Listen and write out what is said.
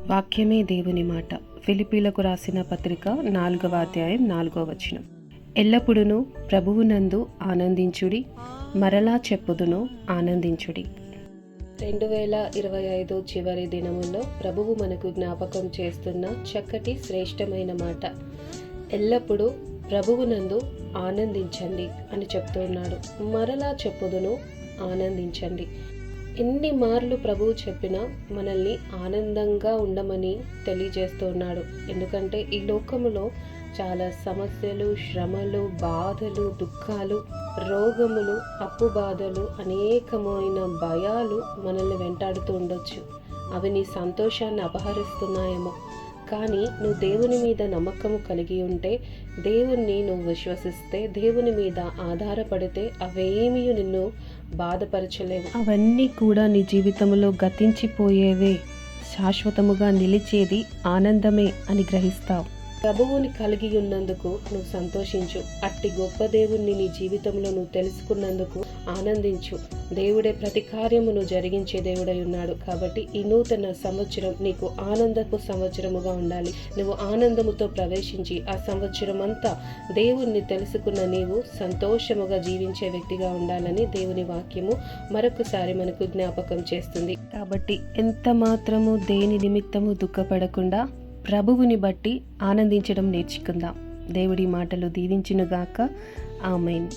వాక్యమే దేవుని మాట. ఫిలిప్పీలకు రాసిన పత్రిక 4వ అధ్యాయం 4వ వచనం. ఎల్లప్పుడూ ప్రభువునందు ఆనందించుడి, మరలా చెప్పుదును ఆనందించుడి. 2025 చివరి దినముల్లో ప్రభువు మనకు జ్ఞాపకం చేస్తున్న చక్కటి శ్రేష్టమైన మాట, ఎల్లప్పుడూ ప్రభువునందు ఆనందించండి అని చెప్తున్నాడు. మరలా చెప్పుదును ఆనందించండి. ఎన్ని మార్లు ప్రభువు చెప్పినా మనల్ని ఆనందంగా ఉండమని తెలియజేస్తున్నాడు. ఎందుకంటే ఈ లోకములో చాలా సమస్యలు, శ్రమలు, బాధలు, దుఃఖాలు, రోగములు, అప్పు బాధలు, అనేకమైన భయాలు మనల్ని వెంటాడుతూ ఉండొచ్చు. అవి నీ సంతోషాన్ని అపహరిస్తున్నాయేమో. కానీ నువ్వు దేవుని మీద నమ్మకము కలిగి ఉంటే, దేవుణ్ణి నువ్వు విశ్వసిస్తే, దేవుని మీద ఆధారపడితే అవేమీ నిన్ను బాధపరచలేవు. అవన్నీ కూడా నీ జీవితంలో గతించిపోయేవే, శాశ్వతముగా నిలిచేది ఆనందమే అని గ్రహిస్తావు. ప్రభువుని కలిగి ఉన్నందుకు నువ్వు సంతోషించు. అట్టి గొప్ప దేవుణ్ణి నీ జీవితంలో నువ్వు తెలుసుకున్నందుకు ఆనందించు. దేవుడే ప్రతి కార్యమును జరిగించే దేవుడై ఉన్నాడు. కాబట్టి ఈ నూతన సంవత్సరం నీకు ఆనందపు సంవత్సరముగా ఉండాలి. నువ్వు ఆనందముతో ప్రవేశించి ఆ సంవత్సరం అంతా దేవుణ్ణి తెలుసుకున్న నీవు సంతోషముగా జీవించే వ్యక్తిగా ఉండాలని దేవుని వాక్యము మరొకసారి మనకు జ్ఞాపకం చేస్తుంది. కాబట్టి ఎంత మాత్రము దేని నిమిత్తము దుఃఖపడకుండా ప్రభువుని బట్టి ఆనందించడం నేర్చుకుందాం. దేవుడి మాటలు దీవించునుగాక. ఆమేన్.